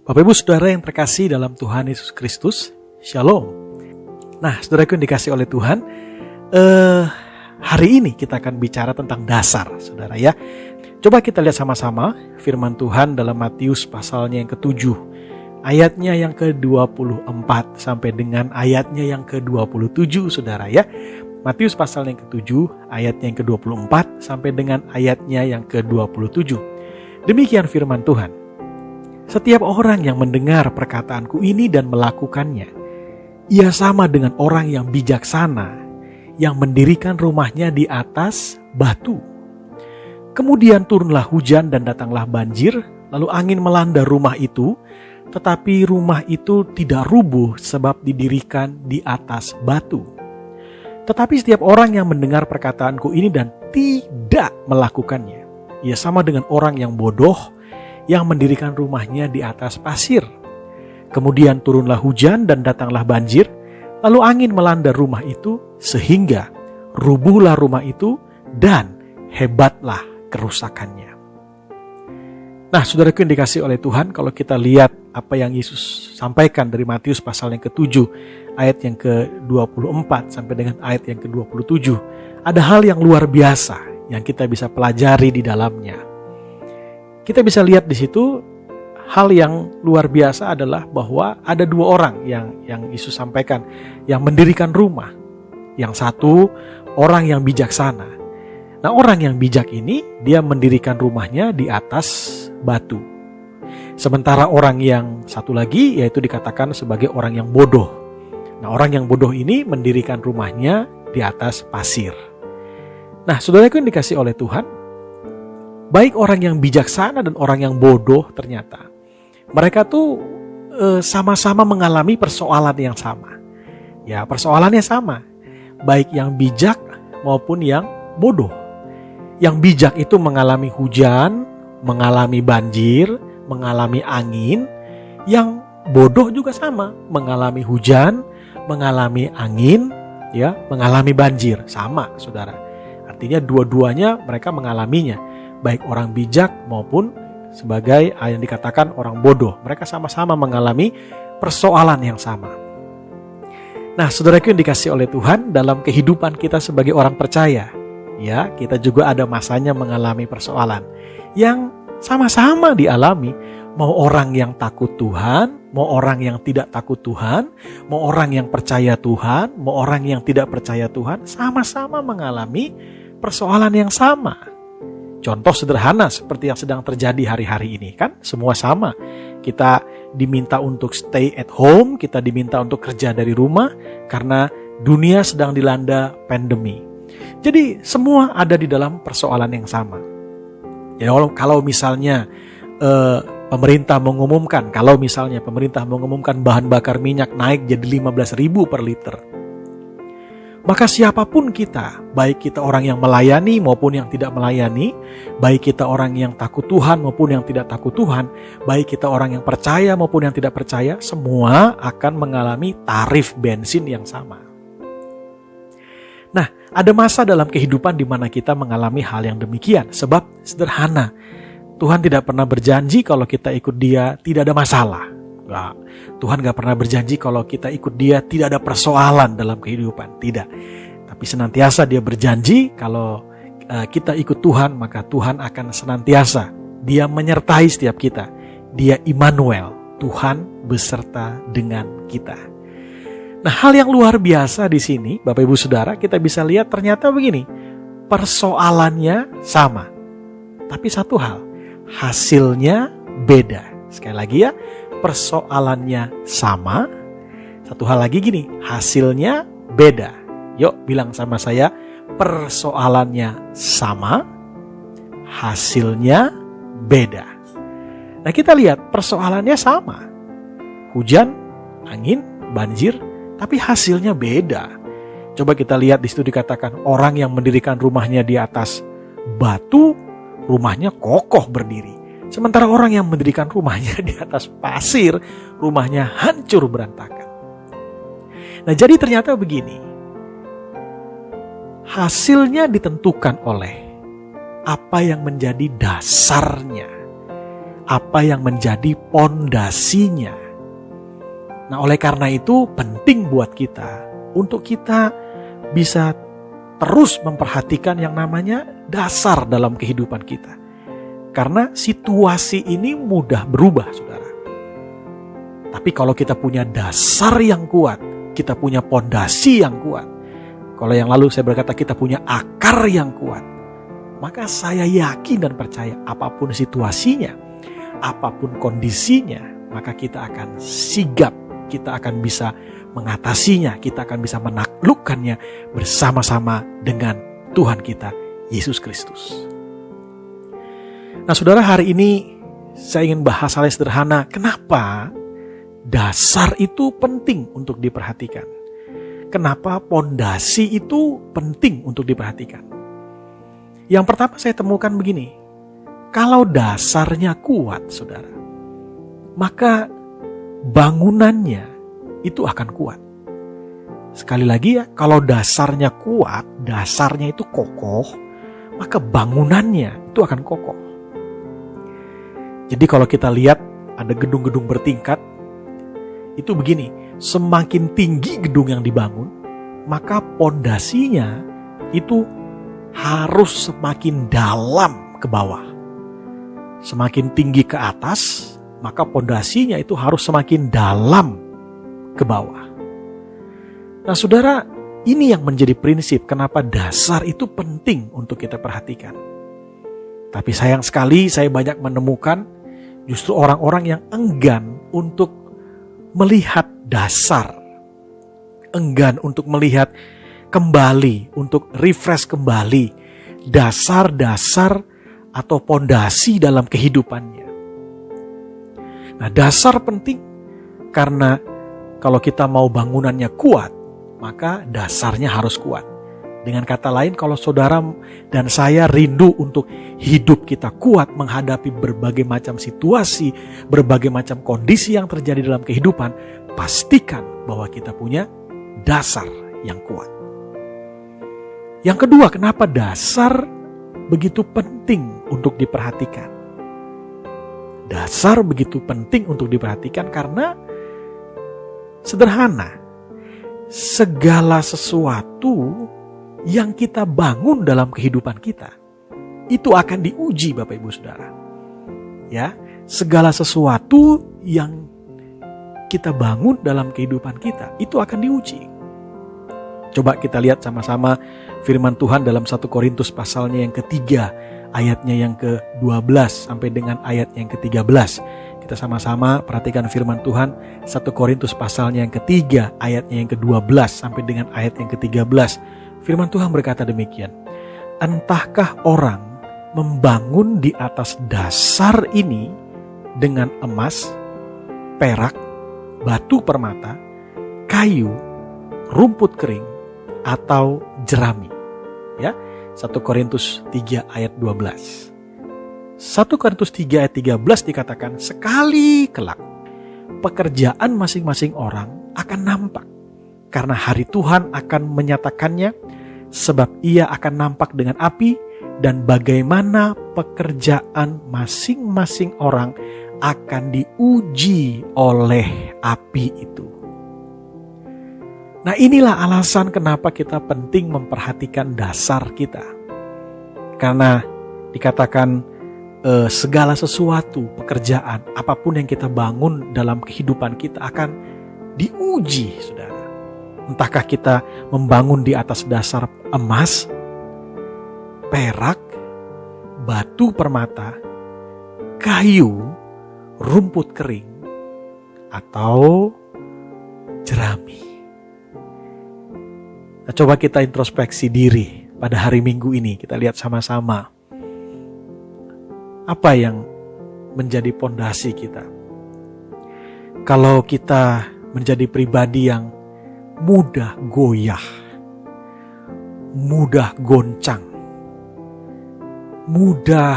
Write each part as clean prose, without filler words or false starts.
Bapak Ibu Saudara yang terkasih dalam Tuhan Yesus Kristus, Shalom. Nah, saudaraku yang dikasih oleh Tuhan, hari ini kita akan bicara tentang dasar, saudara ya. Coba kita lihat sama-sama firman Tuhan dalam Matius pasalnya yang ke-7, ayatnya yang ke-24 sampai dengan ayatnya yang ke-27, saudara ya. Matius pasal yang ke-7, ayatnya yang ke-24 sampai dengan ayatnya yang ke-27. Demikian firman Tuhan. Setiap orang yang mendengar perkataanku ini dan melakukannya, ia sama dengan orang yang bijaksana, yang mendirikan rumahnya di atas batu. Kemudian turunlah hujan dan datanglah banjir, lalu angin melanda rumah itu, tetapi rumah itu tidak rubuh sebab didirikan di atas batu. Tetapi setiap orang yang mendengar perkataanku ini dan tidak melakukannya, ia sama dengan orang yang bodoh, yang mendirikan rumahnya di atas pasir. Kemudian turunlah hujan dan datanglah banjir, lalu angin melanda rumah itu, sehingga rubuhlah rumah itu dan hebatlah kerusakannya. Nah, saudaraku yang dikasih oleh Tuhan, kalau kita lihat apa yang Yesus sampaikan dari Matius pasal yang ke-7, ayat yang ke-24 sampai dengan ayat yang ke-27, ada hal yang luar biasa yang kita bisa pelajari di dalamnya. Kita bisa lihat di situ hal yang luar biasa adalah bahwa ada dua orang yang Yesus sampaikan yang mendirikan rumah. Yang satu orang yang bijaksana. Nah, orang yang bijak ini dia mendirikan rumahnya di atas batu. Sementara orang yang satu lagi yaitu dikatakan sebagai orang yang bodoh. Nah, orang yang bodoh ini mendirikan rumahnya di atas pasir. Nah, saudaraku yang dikasih oleh Tuhan, baik orang yang bijaksana dan orang yang bodoh ternyata mereka tuh sama-sama mengalami persoalan yang sama. Ya, persoalannya sama. Baik yang bijak maupun yang bodoh. Yang bijak itu mengalami hujan, mengalami banjir, mengalami angin. Yang bodoh juga sama, mengalami hujan, mengalami angin, ya, mengalami banjir. Sama, saudara. Artinya dua-duanya mereka mengalaminya. Baik orang bijak maupun sebagai yang dikatakan orang bodoh. Mereka sama-sama mengalami persoalan yang sama. Nah, saudaraku yang dikasih oleh Tuhan, dalam kehidupan kita sebagai orang percaya, ya, kita juga ada masanya mengalami persoalan yang sama-sama dialami. Mau orang yang takut Tuhan, mau orang yang tidak takut Tuhan, mau orang yang percaya Tuhan, mau orang yang tidak percaya Tuhan, sama-sama mengalami persoalan yang sama. Contoh sederhana seperti yang sedang terjadi hari-hari ini, kan semua sama. Kita diminta untuk stay at home, kita diminta untuk kerja dari rumah karena dunia sedang dilanda pandemi. Jadi semua ada di dalam persoalan yang sama. Ya, kalau misalnya pemerintah mengumumkan bahan bakar minyak naik jadi 15.000 per liter. Maka siapapun kita, baik kita orang yang melayani maupun yang tidak melayani, baik kita orang yang takut Tuhan maupun yang tidak takut Tuhan, baik kita orang yang percaya maupun yang tidak percaya, semua akan mengalami tarif bensin yang sama. Nah, ada masa dalam kehidupan di mana kita mengalami hal yang demikian, sebab sederhana. Tuhan tidak pernah berjanji kalau kita ikut Dia tidak ada masalah. Nah, Tuhan gak pernah berjanji kalau kita ikut Dia tidak ada persoalan dalam kehidupan. Tidak. Tapi senantiasa Dia berjanji kalau kita ikut Tuhan, maka Tuhan akan senantiasa Dia menyertai setiap kita. Dia Immanuel, Tuhan beserta dengan kita. Nah, hal yang luar biasa di sini, Bapak Ibu Saudara, kita bisa lihat ternyata begini. Persoalannya sama. Tapi satu hal, hasilnya beda. Sekali lagi ya, persoalannya sama. Satu hal lagi gini, hasilnya beda. Yuk bilang sama saya, persoalannya sama, hasilnya beda. Nah, kita lihat persoalannya sama. Hujan, angin, banjir, tapi hasilnya beda. Coba kita lihat di situ dikatakan orang yang mendirikan rumahnya di atas batu, rumahnya kokoh berdiri. Sementara orang yang mendirikan rumahnya di atas pasir, rumahnya hancur berantakan. Nah, jadi ternyata begini. Hasilnya ditentukan oleh apa yang menjadi dasarnya. apa yang menjadi pondasinya. Nah, oleh karena itu penting buat kita untuk kita bisa terus memperhatikan yang namanya dasar dalam kehidupan kita. Karena situasi ini mudah berubah, saudara. Tapi kalau kita punya dasar yang kuat, kita punya pondasi yang kuat. Kalau yang lalu saya berkata kita punya akar yang kuat, maka saya yakin dan percaya apapun situasinya, apapun kondisinya, maka kita akan sigap, kita akan bisa mengatasinya, kita akan bisa menaklukkannya bersama-sama dengan Tuhan kita, Yesus Kristus. Nah, saudara, hari ini saya ingin bahas hal yang sederhana. Kenapa dasar itu penting untuk diperhatikan? Kenapa pondasi itu penting untuk diperhatikan? Yang pertama saya temukan begini. Kalau dasarnya kuat, saudara, maka bangunannya itu akan kuat. Sekali lagi ya, kalau dasarnya kuat, dasarnya itu kokoh, maka bangunannya itu akan kokoh. Jadi kalau kita lihat ada gedung-gedung bertingkat, itu begini, semakin tinggi gedung yang dibangun, maka pondasinya itu harus semakin dalam ke bawah. Semakin tinggi ke atas, maka pondasinya itu harus semakin dalam ke bawah. Nah, saudara, ini yang menjadi prinsip kenapa dasar itu penting untuk kita perhatikan. Tapi sayang sekali saya banyak menemukan justru orang-orang yang enggan untuk melihat dasar. Enggan untuk melihat kembali, untuk refresh kembali dasar-dasar atau pondasi dalam kehidupannya. Nah, dasar penting karena kalau kita mau bangunannya kuat, maka dasarnya harus kuat. Dengan kata lain, kalau saudara dan saya rindu untuk hidup kita kuat menghadapi berbagai macam situasi, berbagai macam kondisi yang terjadi dalam kehidupan, pastikan bahwa kita punya dasar yang kuat. Yang kedua, kenapa dasar begitu penting untuk diperhatikan? Dasar begitu penting untuk diperhatikan karena sederhana, segala sesuatu yang kita bangun dalam kehidupan kita itu akan diuji, Bapak Ibu Saudara. Ya, segala sesuatu yang kita bangun dalam kehidupan kita itu akan diuji. Coba kita lihat sama-sama firman Tuhan dalam 1 Korintus pasalnya yang ketiga, ayatnya yang ke-12 sampai dengan ayatnya yang ke-13. Kita sama-sama perhatikan firman Tuhan 1 Korintus pasalnya yang ketiga, ayatnya yang ke-12 sampai dengan ayat yang ke-13. Firman Tuhan berkata demikian, entahkah orang membangun di atas dasar ini dengan emas, perak, batu permata, kayu, rumput kering, atau jerami. Ya, 1 Korintus 3 ayat 12. 1 Korintus 3 ayat 13 dikatakan, sekali kelak pekerjaan masing-masing orang akan nampak, karena hari Tuhan akan menyatakannya, sebab ia akan nampak dengan api, dan bagaimana pekerjaan masing-masing orang akan diuji oleh api itu. Nah, inilah alasan kenapa kita penting memperhatikan dasar kita. Karena dikatakan segala sesuatu, pekerjaan, apapun yang kita bangun dalam kehidupan kita akan diuji, saudara. Entahkah kita membangun di atas dasar emas, perak, batu permata, kayu, rumput kering, atau jerami. Nah, coba kita introspeksi diri pada hari Minggu ini. Kita lihat sama-sama apa yang menjadi pondasi kita. Kalau kita menjadi pribadi yang mudah goyah, mudah goncang, mudah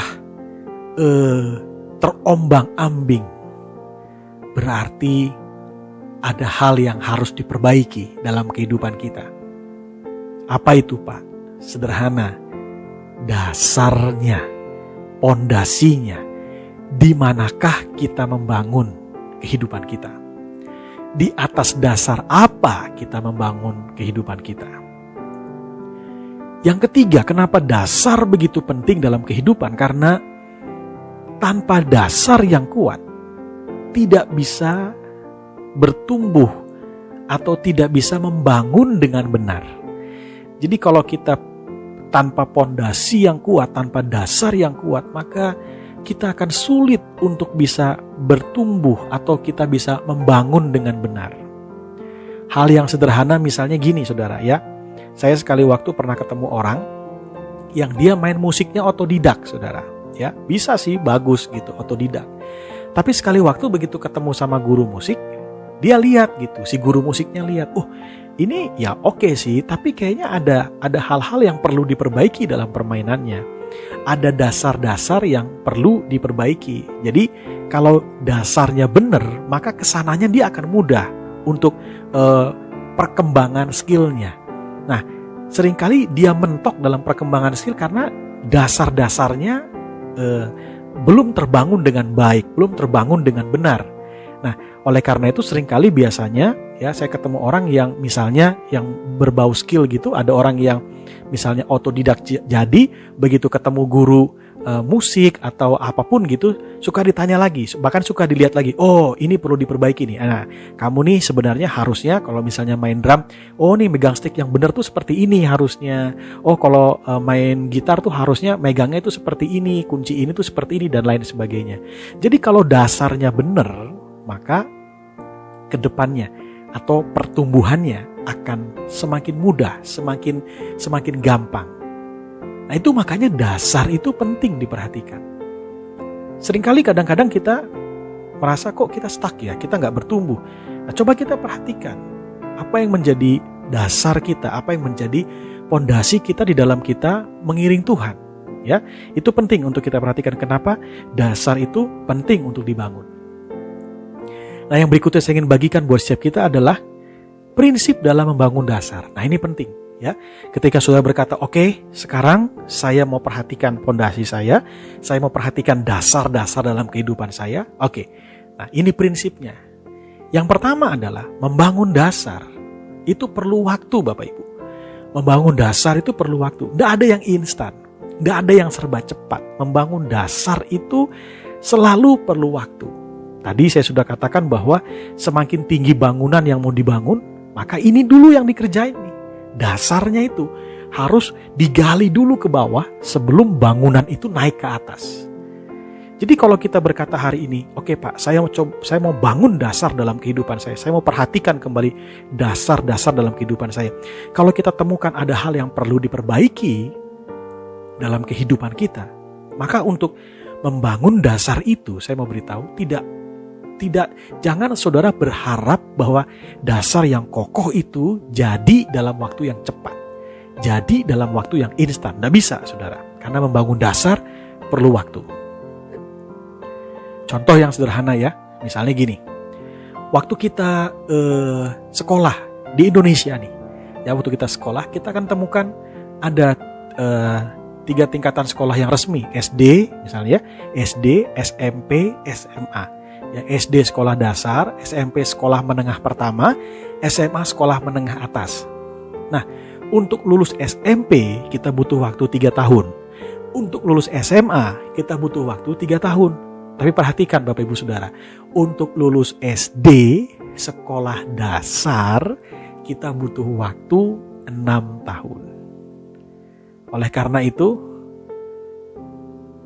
terombang-ambing, berarti ada hal yang harus diperbaiki dalam kehidupan kita. Apa itu, Pak? Sederhana, dasarnya, pondasinya di manakah kita membangun kehidupan kita? Di atas dasar apa kita membangun kehidupan kita? Yang ketiga, kenapa dasar begitu penting dalam kehidupan? Karena tanpa dasar yang kuat, tidak bisa bertumbuh atau tidak bisa membangun dengan benar. Jadi kalau kita tanpa pondasi yang kuat, tanpa dasar yang kuat, maka kita akan sulit untuk bisa bertumbuh atau kita bisa membangun dengan benar. Hal yang sederhana misalnya gini saudara ya. Saya sekali waktu pernah ketemu orang yang dia main musiknya otodidak saudara. Ya, bisa sih bagus gitu otodidak. Tapi sekali waktu begitu ketemu sama guru musik, dia lihat gitu, si guru musiknya lihat, ini ya oke sih, tapi kayaknya ada hal-hal yang perlu diperbaiki dalam permainannya. Ada dasar-dasar yang perlu diperbaiki. Jadi kalau dasarnya benar, maka kesananya dia akan mudah untuk perkembangan skillnya. Nah, seringkali dia mentok dalam perkembangan skill karena dasar-dasarnya belum terbangun dengan baik, belum terbangun dengan benar. Nah, oleh karena itu seringkali biasanya ya saya ketemu orang yang misalnya yang berbau skill gitu, ada orang yang misalnya otodidak jadi begitu ketemu guru musik atau apapun gitu suka ditanya lagi, bahkan suka dilihat lagi, oh ini perlu diperbaiki nih. Nah, kamu nih sebenarnya harusnya kalau misalnya main drum, oh nih megang stick yang benar tuh seperti ini harusnya. Oh kalau main gitar tuh harusnya megangnya itu seperti ini, kunci ini tuh seperti ini dan lain sebagainya. Jadi kalau dasarnya benar, maka kedepannya atau pertumbuhannya akan semakin mudah, semakin gampang. Nah itu makanya dasar itu penting diperhatikan. Seringkali kadang-kadang kita merasa kok kita stuck ya, kita nggak bertumbuh. Nah coba kita perhatikan apa yang menjadi dasar kita, apa yang menjadi pondasi kita di dalam kita mengiring Tuhan. Ya, itu penting untuk kita perhatikan kenapa dasar itu penting untuk dibangun. Nah yang berikutnya saya ingin bagikan buat setiap kita adalah prinsip dalam membangun dasar. Nah ini penting ya. Ketika saudara berkata, oke, sekarang saya mau perhatikan pondasi saya mau perhatikan dasar-dasar dalam kehidupan saya. Oke, nah ini prinsipnya. Yang pertama adalah membangun dasar itu perlu waktu Bapak Ibu. Membangun dasar itu perlu waktu. Nggak ada yang instan, nggak ada yang serba cepat. Membangun dasar itu selalu perlu waktu. Tadi saya sudah katakan bahwa semakin tinggi bangunan yang mau dibangun, maka ini dulu yang dikerjain nih. Dasarnya itu harus digali dulu ke bawah sebelum bangunan itu naik ke atas. Jadi kalau kita berkata hari ini, oke Pak, saya mau bangun dasar dalam kehidupan saya mau perhatikan kembali dasar-dasar dalam kehidupan saya. Kalau kita temukan ada hal yang perlu diperbaiki dalam kehidupan kita, maka untuk membangun dasar itu, saya mau beritahu, jangan saudara berharap bahwa dasar yang kokoh itu jadi dalam waktu yang cepat, jadi dalam waktu yang instan. Nggak bisa saudara, karena membangun dasar perlu waktu. Contoh yang sederhana ya, misalnya gini, waktu kita sekolah di Indonesia nih, ya waktu kita sekolah kita akan temukan ada 3 tingkatan sekolah yang resmi, SD misalnya, SD, SMP, SMA. Ya, SD sekolah dasar, SMP sekolah menengah pertama, SMA sekolah menengah atas. Nah, untuk lulus SMP kita butuh waktu 3 tahun. Untuk lulus SMA kita butuh waktu 3 tahun. Tapi perhatikan Bapak Ibu Saudara, untuk lulus SD sekolah dasar kita butuh waktu 6 tahun. Oleh karena itu,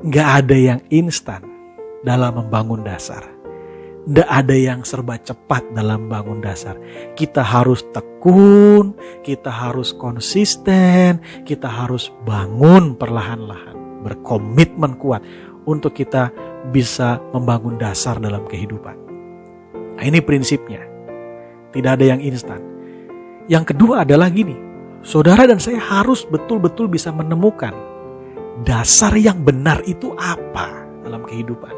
nggak ada yang instan dalam membangun dasar. Nggak ada yang serba cepat dalam bangun dasar. Kita harus tekun, kita harus konsisten, kita harus bangun perlahan-lahan, berkomitmen kuat untuk kita bisa membangun dasar dalam kehidupan. Nah, ini prinsipnya. Tidak ada yang instan. Yang kedua adalah gini, saudara dan saya harus betul-betul bisa menemukan dasar yang benar itu apa dalam kehidupan.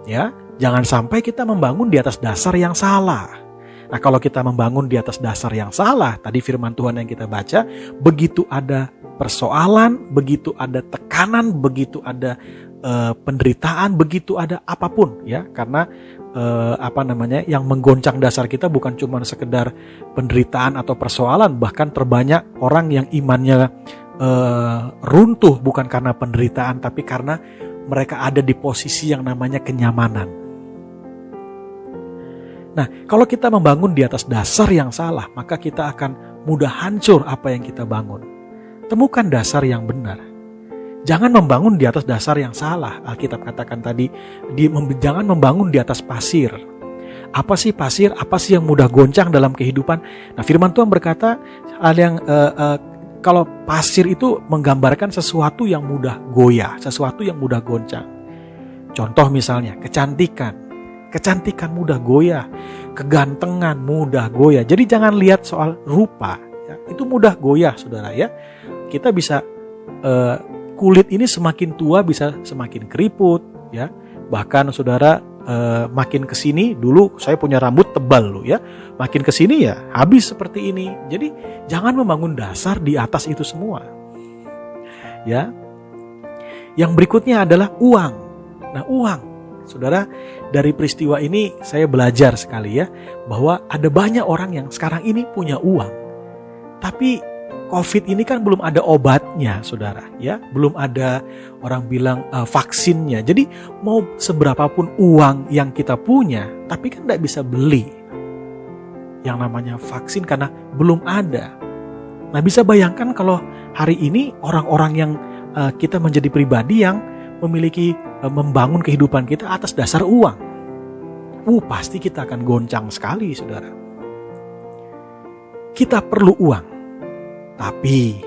Ya, jangan sampai kita membangun di atas dasar yang salah. Nah, kalau kita membangun di atas dasar yang salah, tadi firman Tuhan yang kita baca, begitu ada persoalan, begitu ada tekanan, begitu ada penderitaan, begitu ada apapun ya, karena yang menggoncang dasar kita bukan cuma sekedar penderitaan atau persoalan, bahkan terbanyak orang yang imannya runtuh bukan karena penderitaan, tapi karena mereka ada di posisi yang namanya kenyamanan. Nah, kalau kita membangun di atas dasar yang salah, maka kita akan mudah hancur apa yang kita bangun. Temukan dasar yang benar. Jangan membangun di atas dasar yang salah. Alkitab katakan tadi, jangan membangun di atas pasir. Apa sih pasir? Apa sih yang mudah goncang dalam kehidupan? Nah, firman Tuhan berkata, kalau pasir itu menggambarkan sesuatu yang mudah goyah, sesuatu yang mudah goncang. Contoh misalnya, kecantikan. Kecantikan mudah goyah, kegantengan mudah goyah. Jadi jangan lihat soal rupa, ya. Itu mudah goyah, saudara ya. Kita bisa kulit ini semakin tua bisa semakin keriput, ya. Bahkan saudara makin kesini, dulu saya punya rambut tebal loh ya, makin kesini ya habis seperti ini. Jadi jangan membangun dasar di atas itu semua, ya. Yang berikutnya adalah uang. Nah, uang, saudara, dari peristiwa ini saya belajar sekali ya, bahwa ada banyak orang yang sekarang ini punya uang, tapi COVID ini kan belum ada obatnya, saudara ya, belum ada orang bilang vaksinnya. Jadi mau seberapapun uang yang kita punya, tapi kan tidak bisa beli yang namanya vaksin karena belum ada. Nah, bisa bayangkan kalau hari ini orang-orang yang kita menjadi pribadi yang memiliki membangun kehidupan kita atas dasar uang, pasti kita akan goncang sekali, saudara. Kita perlu uang, tapi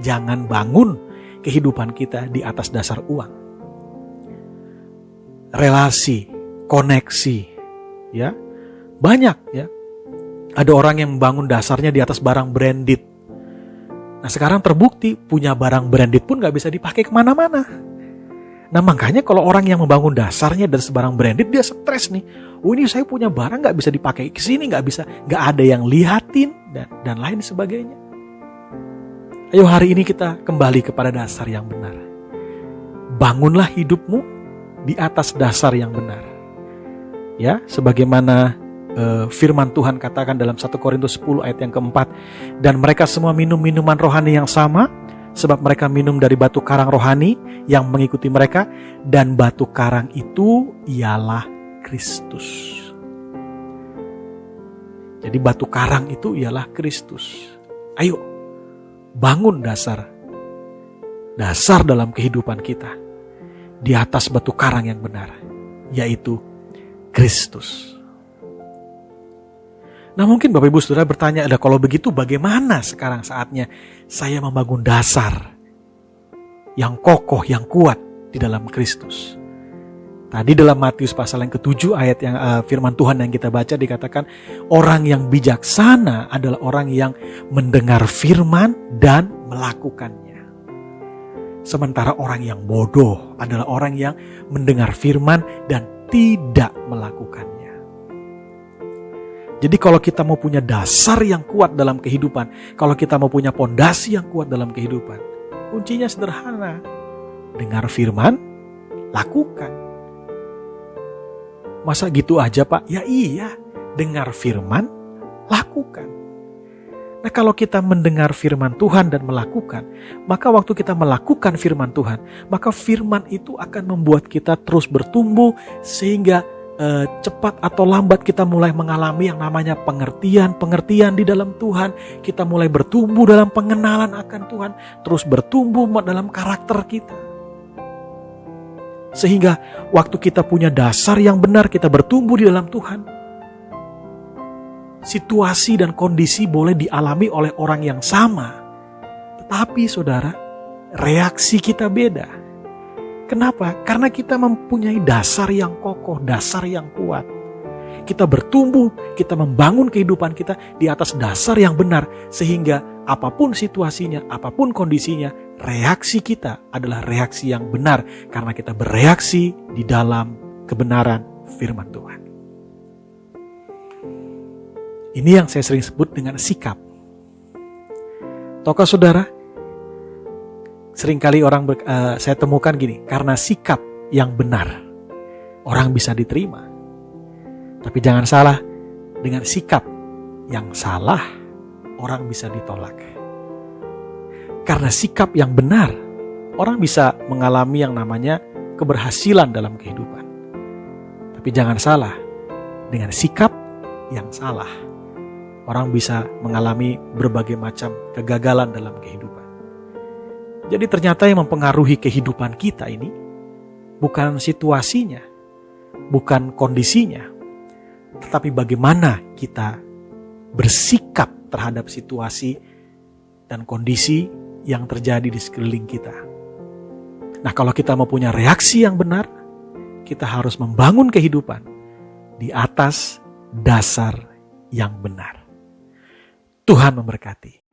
jangan bangun kehidupan kita di atas dasar uang. Relasi, koneksi, ya, banyak ya. Ada orang yang membangun dasarnya di atas barang branded. Nah, sekarang terbukti punya barang branded pun gak bisa dipakai kemana-mana. Nah, makanya kalau orang yang membangun dasarnya dari sebarang branded, dia stres nih. Oh, ini saya punya barang gak bisa dipakai ke sini, gak ada yang lihatin dan lain sebagainya. Ayo hari ini kita kembali kepada dasar yang benar. Bangunlah hidupmu di atas dasar yang benar. Ya, sebagaimana firman Tuhan katakan dalam 1 Korintus 10 ayat yang keempat. Dan mereka semua minum minuman rohani yang sama, sebab mereka minum dari batu karang rohani yang mengikuti mereka, dan batu karang itu ialah Kristus. Jadi batu karang itu ialah Kristus. Ayo, bangun dasar dalam kehidupan kita di atas batu karang yang benar, yaitu Kristus. Nah, mungkin Bapak Ibu Saudara bertanya, kalau begitu bagaimana sekarang saatnya saya membangun dasar yang kokoh, yang kuat di dalam Kristus? Tadi dalam Matius pasal yang ke-7 ayat yang firman Tuhan yang kita baca dikatakan, orang yang bijaksana adalah orang yang mendengar firman dan melakukannya. Sementara orang yang bodoh adalah orang yang mendengar firman dan tidak melakukannya. Jadi kalau kita mau punya dasar yang kuat dalam kehidupan, kalau kita mau punya pondasi yang kuat dalam kehidupan, kuncinya sederhana. Dengar firman, lakukan. Masa gitu aja, Pak? Ya iya, dengar firman, lakukan. Nah, kalau kita mendengar firman Tuhan dan melakukan, maka waktu kita melakukan firman Tuhan, maka firman itu akan membuat kita terus bertumbuh sehingga cepat atau lambat kita mulai mengalami yang namanya pengertian di dalam Tuhan. Kita mulai bertumbuh dalam pengenalan akan Tuhan, terus bertumbuh dalam karakter kita. Sehingga waktu kita punya dasar yang benar, kita bertumbuh di dalam Tuhan. Situasi dan kondisi boleh dialami oleh orang yang sama, tetapi saudara, reaksi kita beda. Kenapa? Karena kita mempunyai dasar yang kokoh, dasar yang kuat. Kita bertumbuh, kita membangun kehidupan kita di atas dasar yang benar. Sehingga apapun situasinya, apapun kondisinya, reaksi kita adalah reaksi yang benar. Karena kita bereaksi di dalam kebenaran firman Tuhan. Ini yang saya sering sebut dengan sikap. Tahukah saudara, Seringkali saya temukan gini, karena sikap yang benar, orang bisa diterima. Tapi jangan salah, dengan sikap yang salah, orang bisa ditolak. Karena sikap yang benar, orang bisa mengalami yang namanya keberhasilan dalam kehidupan. Tapi jangan salah, dengan sikap yang salah, orang bisa mengalami berbagai macam kegagalan dalam kehidupan. Jadi ternyata yang mempengaruhi kehidupan kita ini bukan situasinya, bukan kondisinya, tetapi bagaimana kita bersikap terhadap situasi dan kondisi yang terjadi di sekeliling kita. Nah, kalau kita mau punya reaksi yang benar, kita harus membangun kehidupan di atas dasar yang benar. Tuhan memberkati.